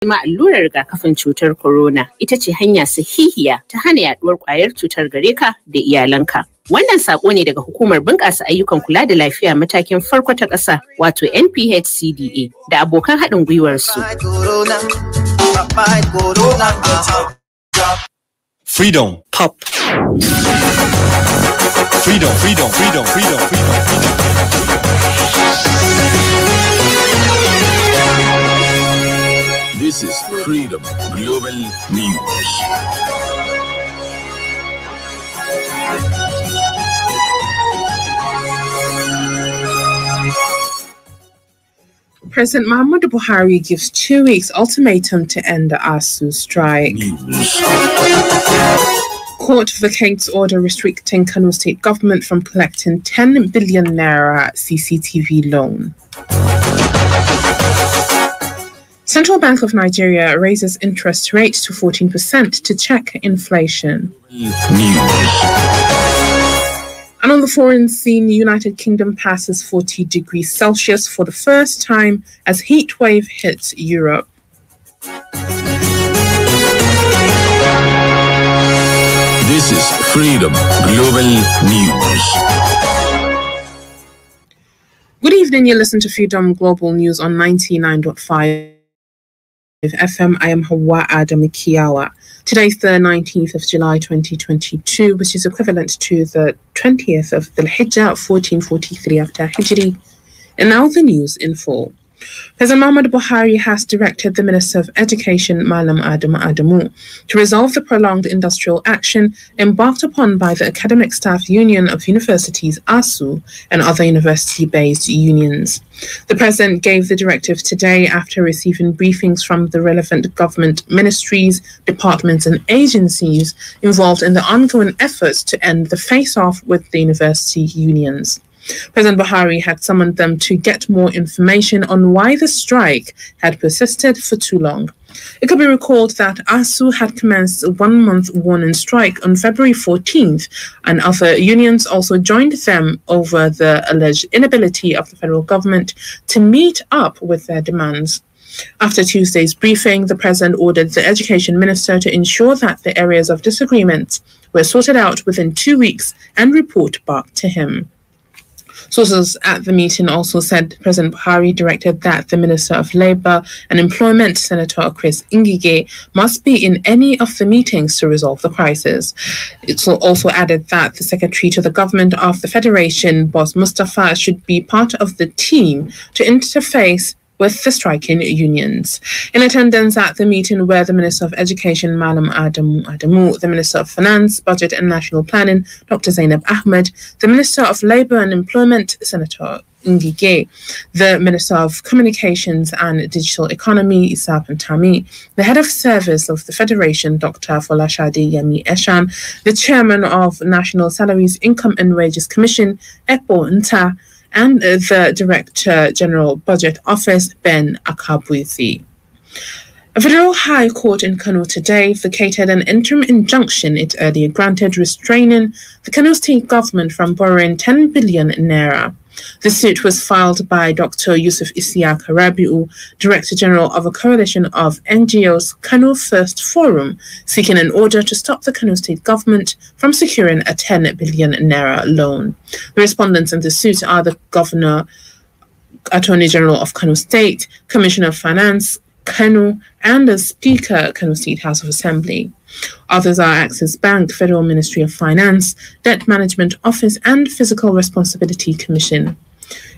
ma allurar rigakafin cutar corona ita ce hanya sahihiya ta hana yaduwar kwayar cutar gare ka da iyalanka. Wannan sako ne daga hukumar bunƙasa ayyukan kula da lafiya matakin farko ta ƙasa wato NPHCDA da abokan haɗin gwiwar su. Freedom Pop. Freedom, freedom, freedom, freedom, freedom, freedom. This is Freedom Global News. President Muhammadu Buhari gives 2 weeks ultimatum to end the ASU strike. Court vacates order restricting Kano State government from collecting 10 billion naira CCTV loan. Central Bank of Nigeria raises interest rate to 14% to check inflation. And on the foreign scene, the United Kingdom passes 40 degrees Celsius for the first time as heat wave hits Europe. This is Freedom Global News. Good evening, you listen to Freedom Global News on 99.5 FM. I am Hauwa Adamu Kiyawa. Today's the 19th of July 2022, which is equivalent to the 20th of Dhul Hijjah 1443 after Hijri. And now the news in full. President Muhammadu Buhari has directed the Minister of Education, Malam Hauwa Adamu, to resolve the prolonged industrial action embarked upon by the Academic Staff Union of Universities, ASU, and other university-based unions. The President gave the directive today after receiving briefings from the relevant government ministries, departments, and agencies involved in the ongoing efforts to end the face-off with the university unions. President Buhari had summoned them to get more information on why the strike had persisted for too long. It could be recalled that ASU had commenced a one-month warning strike on February 14th, and other unions also joined them over the alleged inability of the federal government to meet up with their demands. After Tuesday's briefing, the President ordered the Education Minister to ensure that the areas of disagreement were sorted out within 2 weeks and report back to him. Sources at the meeting also said President Buhari directed that the Minister of Labour and Employment, Senator Chris Ngige, must be in any of the meetings to resolve the crisis. It also added that the Secretary to the Government of the Federation, Boss Mustafa, should be part of the team to interface with the striking unions. In attendance at the meeting were the Minister of Education, Malam Adamu, the Minister of Finance, Budget and National Planning, Dr. Zainab Ahmed, the Minister of Labour and Employment, Senator Ngige, the Minister of Communications and Digital Economy, Issa Pantami, the Head of Service of the Federation, Dr. Folashade Yemi Eshan, the Chairman of National Salaries, Income and Wages Commission, Ekpo Nta, and the Director General Budget Office, Ben Akabuithi. A federal high court in Kano today vacated an interim injunction it earlier granted restraining the Kano State government from borrowing 10 billion naira. The suit was filed by Dr. Yusuf Isiaq Rabiu, Director General of a coalition of NGOs, Kano First Forum, seeking an order to stop the Kano State government from securing a 10 billion naira loan. The respondents in the suit are the Governor, Attorney General of Kano State, Commissioner of Finance, Kano, and the Speaker, Kano State House of Assembly. Others are Axis Bank, Federal Ministry of Finance, Debt Management Office, and Fiscal Responsibility Commission.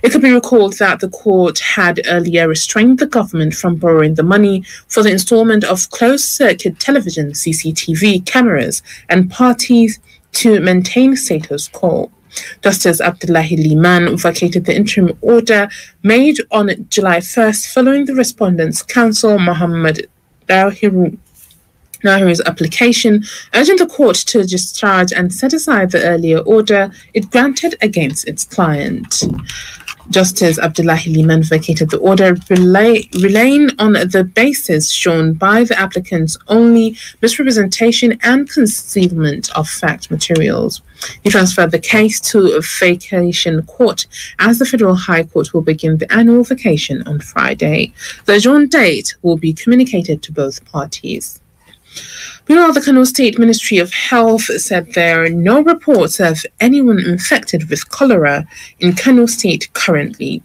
It could be recalled that the court had earlier restrained the government from borrowing the money for the installment of closed-circuit television CCTV cameras and parties to maintain status quo. Justice Abdullahi Liman vacated the interim order made on July 1st following the respondents' counsel Muhammad Dahiru's application, urging the court to discharge and set aside the earlier order it granted against its client. Justice Abdullahi Liman vacated the order, relying on the basis shown by the applicants only misrepresentation and concealment of fact materials. He transferred the case to a vacation court as the Federal High Court will begin the annual vacation on Friday. The adjourned date will be communicated to both parties. Meanwhile, the Kano State Ministry of Health said there are no reports of anyone infected with cholera in Kano State currently.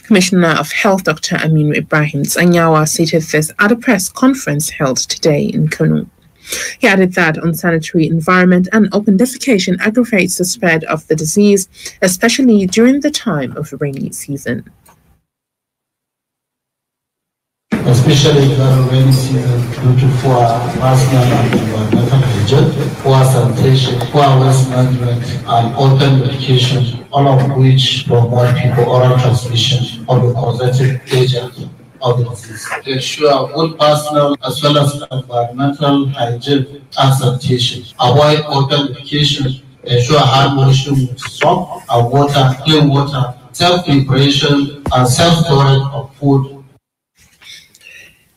Commissioner of Health Dr. Aminu Ibrahim Sanyawa stated this at a press conference held today in Kano. He added that unsanitary environment and open defecation aggravates the spread of the disease, especially during the time of the rainy season. Especially during rainy season, due to poor personal and environmental hygiene, poor sanitation, poor waste management, and open medication, all of which promote people oral transmission of the causative agent of the disease. To ensure good personal as well as environmental hygiene and sanitation, avoid open medication, ensure hand washing with soap and water, clean water, self-preparation and self-storage of food.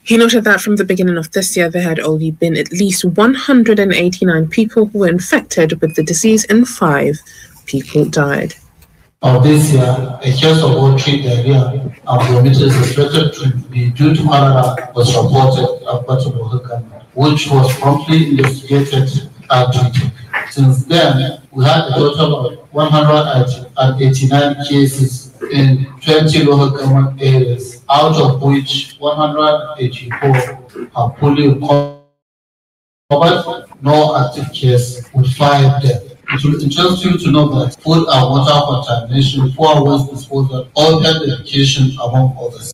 He noted that from the beginning of this year, there had only been at least 189 people who were infected with the disease and 5 people died. Of this year, a case of watery diarrhea and vomiting suspected to be due to cholera was reported at Batobohukan, which was promptly investigated and treated. Since then, we had a total of 189 cases in 20 local government areas, out of which 184 are fully recovered, no active case with 5 deaths. It will interest you to know that food and water contamination, poor waste disposal, open education, among others.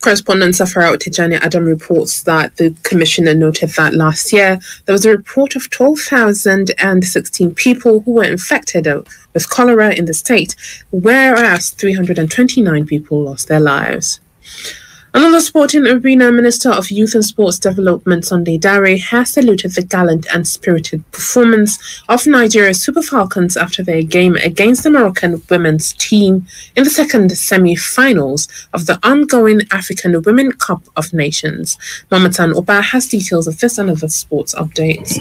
Correspondent Safara Tijani Adam reports that the commissioner noted that last year there was a report of 12,016 people who were infected with cholera in the state, whereas 329 people lost their lives. Another sporting arena, Minister of Youth and Sports Development Sunday Dare has saluted the gallant and spirited performance of Nigeria's Super Falcons after their game against the Moroccan women's team in the second semi-finals of the ongoing African Women Cup of Nations. Mamatan Oba has details of this and other sports updates.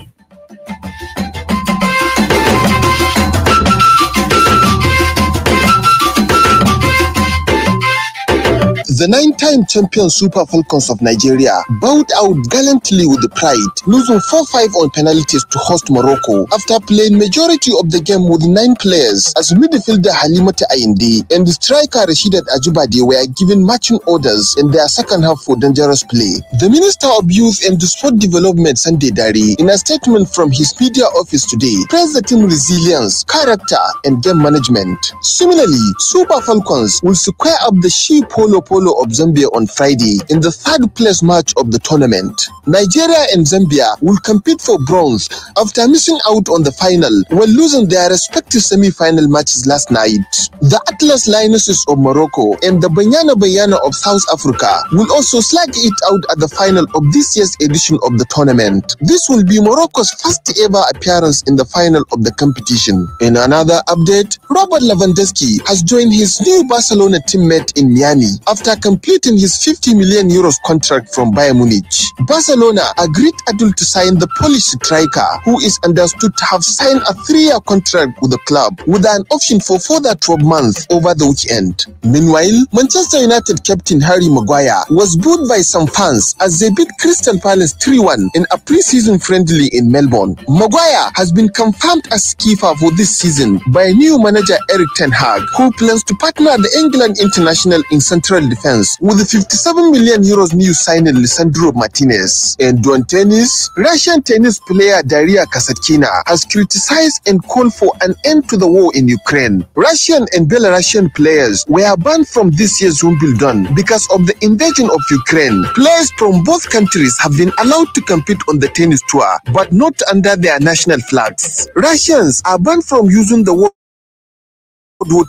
The 9-time champion Super Falcons of Nigeria bowed out gallantly with pride, losing 4-5 on penalties to host Morocco after playing majority of the game with 9 players as midfielder Halimata Ayinde and the striker Rashidat Ajubade were given matching orders in their second half for dangerous play. The Minister of Youth and Sport Development Sunday Dare, in a statement from his media office today, praised the team resilience, character and game management. Similarly, Super Falcons will square up the She Polo of Zambia on Friday in the 3rd place match of the tournament. Nigeria and Zambia will compete for bronze after missing out on the final when losing their respective semi-final matches last night. The Atlas Lionesses of Morocco and the Banyana of South Africa will also slug it out at the final of this year's edition of the tournament. This will be Morocco's first ever appearance in the final of the competition. In another update, Robert Lewandowski has joined his new Barcelona teammate in Miami after completing his €50 million contract from Bayern Munich. Barcelona agreed to sign the Polish striker, who is understood to have signed a 3-year contract with the club with an option for further 12 months over the weekend. Meanwhile, Manchester United captain Harry Maguire was booed by some fans as they beat Crystal Palace 3-1 in a pre-season friendly in Melbourne. Maguire has been confirmed as keeper for this season by new manager Erik ten Hag, who plans to partner the England international in central defense with the €57 million new signing Lisandro Martinez. And on tennis, Russian tennis player Daria Kasatkina has criticized and called for an end to the war in Ukraine. Russian and Belarusian players were banned from this year's Wimbledon because of the invasion of Ukraine. Players from both countries have been allowed to compete on the tennis tour, but not under their national flags. Russians are banned from using the word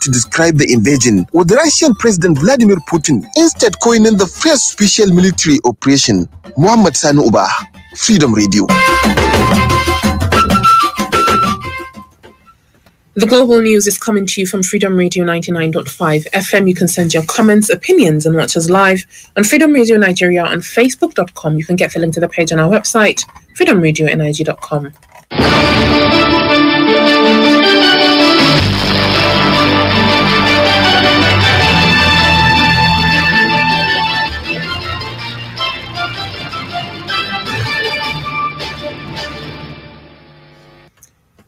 to describe the invasion, with Russian President Vladimir Putin instead coining the first special military operation. Muhammad Sani Uba, Freedom Radio. The Global News is coming to you from Freedom Radio 99.5 FM. You can send your comments, opinions, and watch us live on Freedom Radio Nigeria on Facebook.com. You can get the link to the page on our website, freedomradionig.com.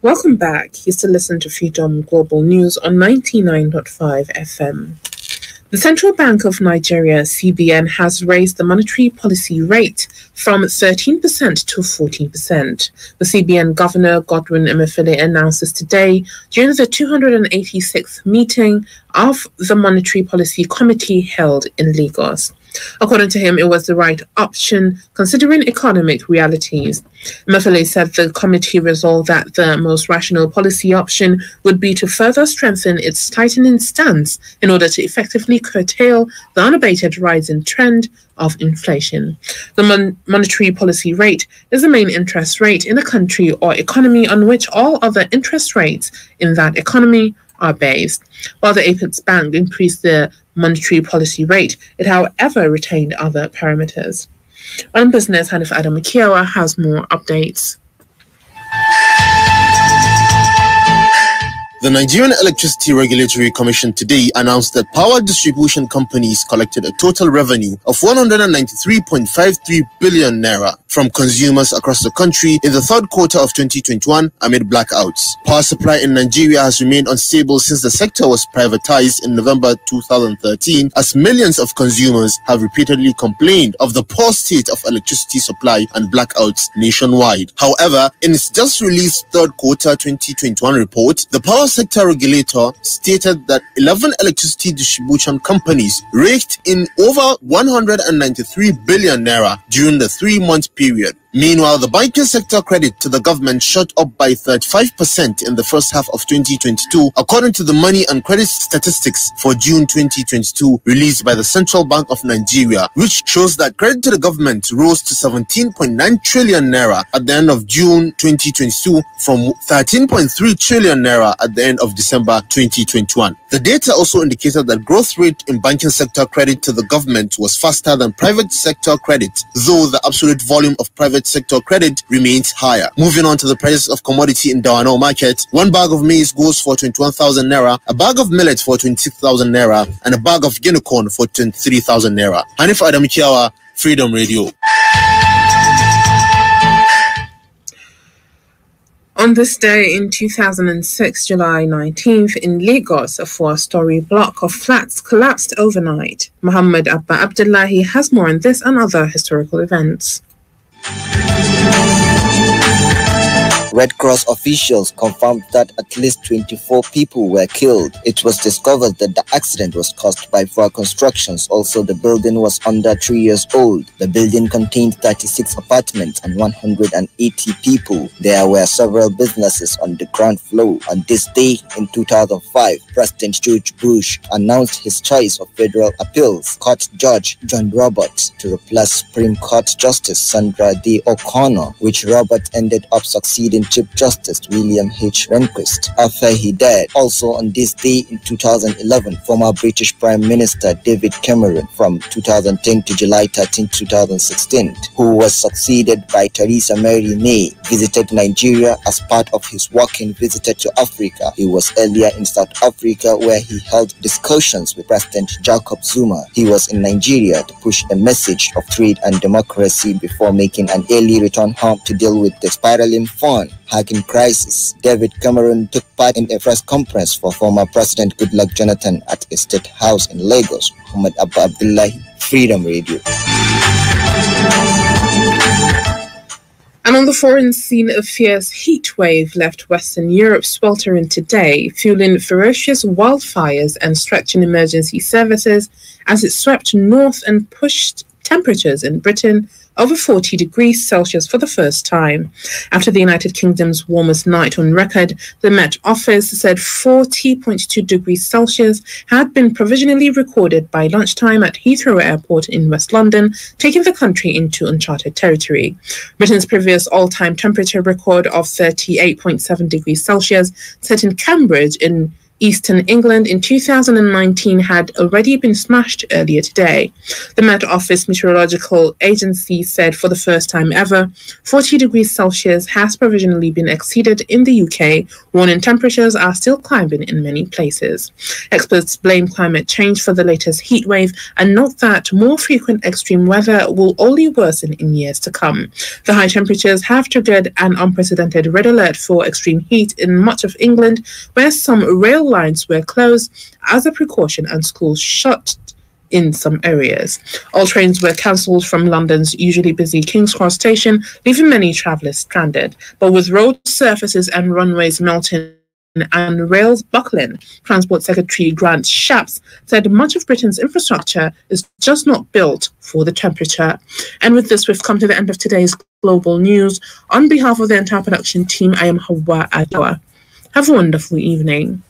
Welcome back. You still listen to Freedom Global News on 99.5 FM. The Central Bank of Nigeria, CBN, has raised the monetary policy rate from 13% to 14%. The CBN Governor, Godwin Emefiele, announced this today during the 286th meeting of the Monetary Policy Committee held in Lagos. According to him, it was the right option considering economic realities. Emefiele said the committee resolved that the most rational policy option would be to further strengthen its tightening stance in order to effectively curtail the unabated rising trend of inflation. The monetary policy rate is the main interest rate in a country or economy on which all other interest rates in that economy are based. While the Apex Bank increased the monetary policy rate, it however retained other parameters. On business, Hauwa Adamu Kiyawa has more updates. The Nigerian Electricity Regulatory Commission today announced that power distribution companies collected a total revenue of 193.53 billion naira from consumers across the country in the third quarter of 2021 amid blackouts. Power supply in Nigeria has remained unstable since the sector was privatized in November 2013, as millions of consumers have repeatedly complained of the poor state of electricity supply and blackouts nationwide. However, in its just released third quarter 2021 report, the power sector regulator stated that 11 electricity distribution companies raked in over 193 billion naira during the 3-month period. Meanwhile, the banking sector credit to the government shot up by 35% in the first half of 2022, according to the Money and Credit Statistics for June 2022 released by the Central Bank of Nigeria, which shows that credit to the government rose to 17.9 trillion naira at the end of June 2022 from 13.3 trillion naira at the end of December 2021. The data also indicated that growth rate in banking sector credit to the government was faster than private sector credit, though the absolute volume of private sector credit remains higher. Moving on to the prices of commodity in Dawanau market, 1 bag of maize goes for 21,000 naira, a bag of millet for 26,000 naira, and a bag of guinea corn for 23,000 naira. Hauwa Adamu Kiyawa, Freedom Radio. On this day in 2006, July 19th, in Lagos, a 4-story block of flats collapsed overnight. Muhammad Abba Abdullahi has more on this and other historical events. Red Cross officials confirmed that at least 24 people were killed. It was discovered that the accident was caused by poor constructions. Also, the building was under 3 years old. The building contained 36 apartments and 180 people. There were several businesses on the ground floor. On this day in 2005, President George Bush announced his choice of Federal Appeals Court Judge John Roberts to replace Supreme Court Justice Sandra Day O'Connor, which Roberts ended up succeeding Chief Justice William H. Rehnquist after he died. Also on this day in 2011, former British Prime Minister David Cameron from 2010 to July 13, 2016, who was succeeded by Theresa Mary May, visited Nigeria as part of his walking visit to Africa. He was earlier in South Africa where he held discussions with President Jacob Zuma. He was in Nigeria to push a message of trade and democracy before making an early return home to deal with the spiraling fund hacking crisis. David Cameron took part in a press conference for former President Goodluck Jonathan at a state house in Lagos. Muhammad Abba Abdullahi, Freedom Radio. And on the foreign scene, a fierce heat wave left Western Europe sweltering today, fueling ferocious wildfires and stretching emergency services as it swept north and pushed temperatures in Britain over 40 degrees Celsius for the first time. After the United Kingdom's warmest night on record, the Met Office said 40.2 degrees Celsius had been provisionally recorded by lunchtime at Heathrow Airport in West London, taking the country into uncharted territory. Britain's previous all-time temperature record of 38.7 degrees Celsius, set in Cambridge in Eastern England in 2019, had already been smashed earlier today. The Met Office Meteorological Agency said for the first time ever, 40 degrees Celsius has provisionally been exceeded in the UK, warning temperatures are still climbing in many places. Experts blame climate change for the latest heat wave and note that more frequent extreme weather will only worsen in years to come. The high temperatures have triggered an unprecedented red alert for extreme heat in much of England, where some rail lines were closed as a precaution and schools shut in some areas. All trains were cancelled from London's usually busy King's Cross station, leaving many travellers stranded. But with road surfaces and runways melting and rails buckling, Transport Secretary Grant Shapps said much of Britain's infrastructure is just not built for the temperature. And with this, we've come to the end of today's Global News. On behalf of the entire production team, I am Hauwa Adamu Kiyawa. Have a wonderful evening.